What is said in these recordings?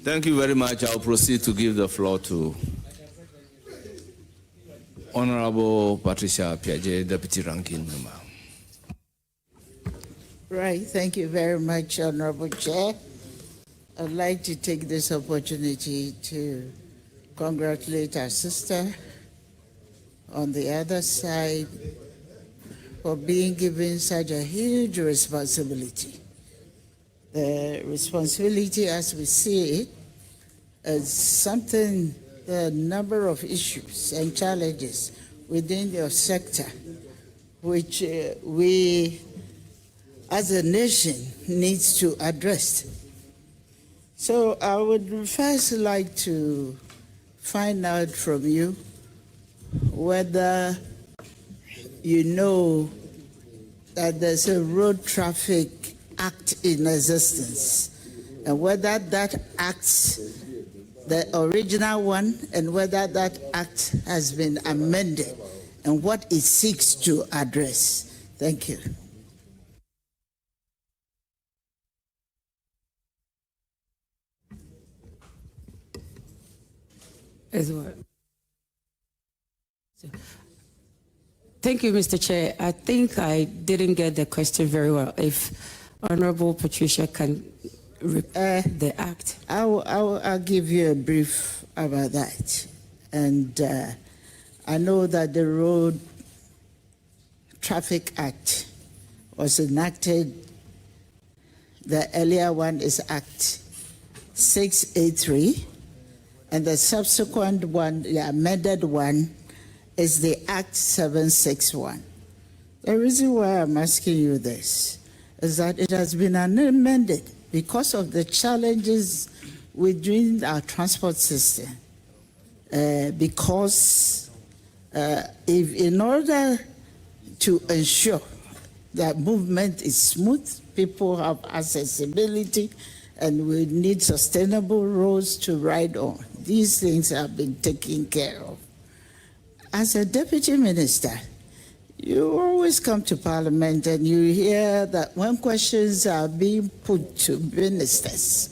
Thank you very much. I'll proceed to give the floor to Honorable Patricia Piaget, Deputy Ranking Member. Right, thank you very much, Honorable Chair. I'd like to take this opportunity to congratulate our sister on the other side for being given such a huge responsibility. The responsibility, as we see it, is something, the number of issues and challenges within your sector, which we as a nation needs to address. So I would first like to find out from you whether you know that there's a road traffic act in existence, and whether that act, the original one, and whether that act has been amended and what it seeks to address. Thank you. As well. Thank you, Mr. Chair. I think I didn't get the question very well. If Honorable Patricia can repeat the act. I'll give you a brief about that. And I know that the Road Traffic Act was enacted. The earlier one is Act 683. And the subsequent one, the amended one, is the Act 761. The reason why I'm asking you this is that it has been amended because of the challenges within our transport system. Because if in order to ensure that movement is smooth, people have accessibility, and we need sustainable roads to ride on. These things have been taken care of. As a deputy minister, you always come to Parliament and you hear that when questions are being put to ministers,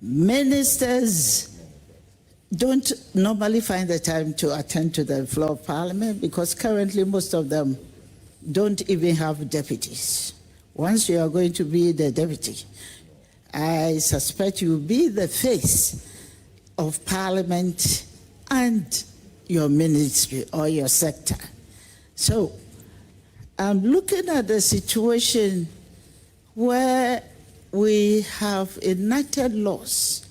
ministers don't normally find the time to attend to the floor of Parliament because currently most of them don't even have deputies. Once you are going to be the deputy, I suspect you will be the face of Parliament and your ministry or your sector. So I'm looking at the situation where we have enacted laws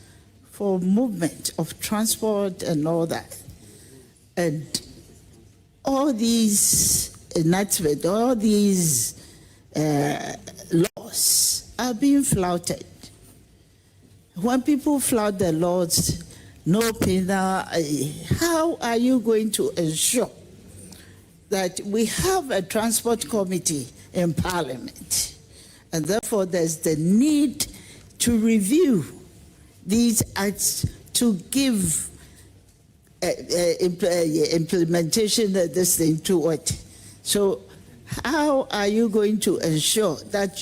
for movement of transport and all that. And all these enactments, all these laws are being flouted. When people flout the laws, no penal, how are you going to ensure that we have a transport committee in Parliament? And therefore, there's the need to review these acts to give implementation of this thing to it. So how are you going to ensure that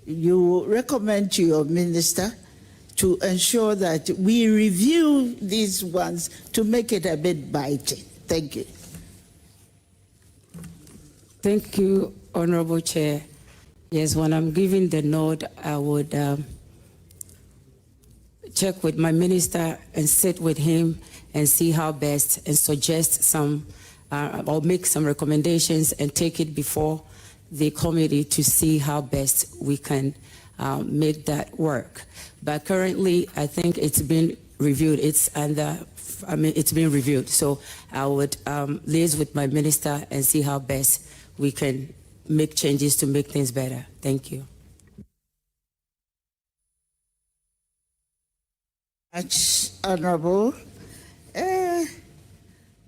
you recommend to your minister to ensure that we review these ones to make it a bit biting? Thank you. Thank you, Honorable Chair. Yes, when I'm giving the nod, I would check with my minister and sit with him and see how best and suggest some or make some recommendations and take it before the committee to see how best we can make that work. But currently, I think it's been reviewed. It's been reviewed. So I would liaise with my minister and see how best we can make changes to make things better. Thank you. Honorable, the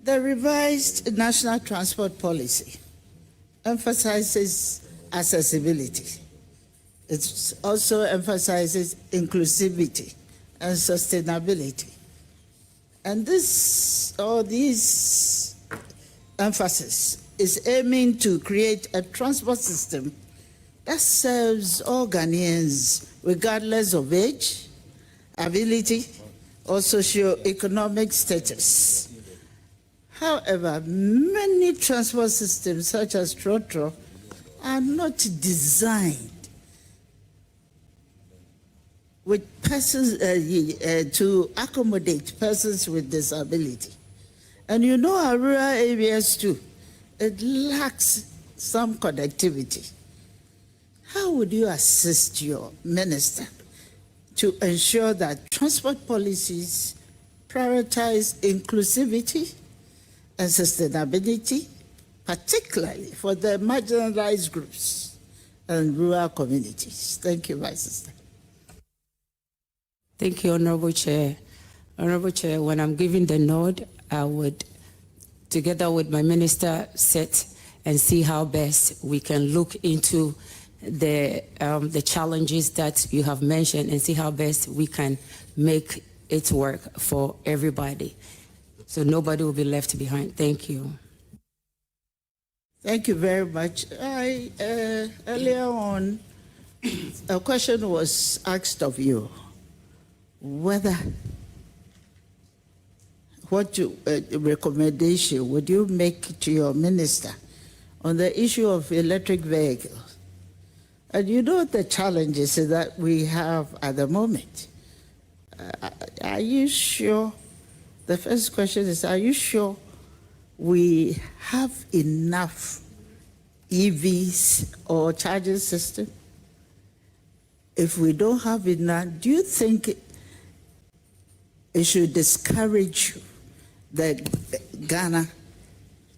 revised National Transport Policy emphasizes accessibility. It also emphasizes inclusivity and sustainability. And this, or these emphasis is aiming to create a transport system that serves all Ghanaians, regardless of age, ability, or socio-economic status. However, many transport systems, such as Trotro, are not designed with persons to accommodate persons with disability. And you know our rural areas too, it lacks some connectivity. How would you assist your minister to ensure that transport policies prioritize inclusivity and sustainability, particularly for the marginalized groups and rural communities? Thank you, my sister. Thank you, Honorable Chair. Honorable Chair, when I'm giving the nod, I would, together with my minister, sit and see how best we can look into the challenges that you have mentioned and see how best we can make it work for everybody. So nobody will be left behind. Thank you. Thank you very much. Earlier on, a question was asked of you, whether what recommendation would you make to your minister on the issue of electric vehicles? And you know the challenges that we have at the moment. Are you sure? The first question is, are you sure we have enough EVs or charging system? If we don't have enough, do you think it should discourage Ghana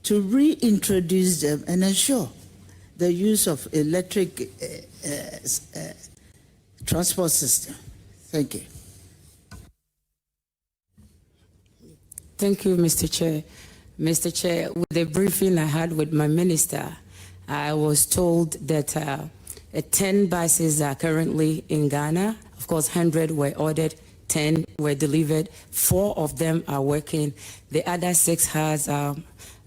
to reintroduce them and ensure the use of electric transport system? Thank you. Thank you, Mr. Chair. Mr. Chair, with the briefing I had with my minister, I was told that 10 buses are currently in Ghana. Of course, 100 were ordered, 10 were delivered, 4 of them are working. The other 6 has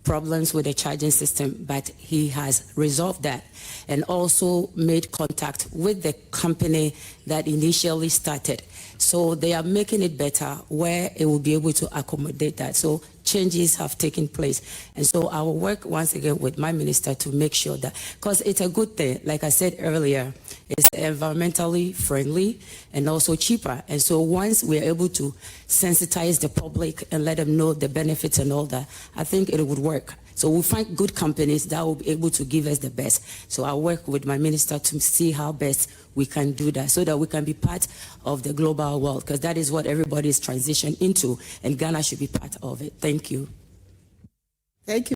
problems with the charging system, but he has resolved that and also made contact with the company that initially started. So they are making it better where it will be able to accommodate that. So changes have taken place. And so I will work once again with my minister to make sure that, because it's a good thing, like I said earlier, it's environmentally friendly and also cheaper. And so once we're able to sensitize the public and let them know the benefits and all that, I think it would work. So we'll find good companies that will be able to give us the best. So I'll work with my minister to see how best we can do that so that we can be part of the global world, because that is what everybody is transitioning into, and Ghana should be part of it. Thank you. Thank you.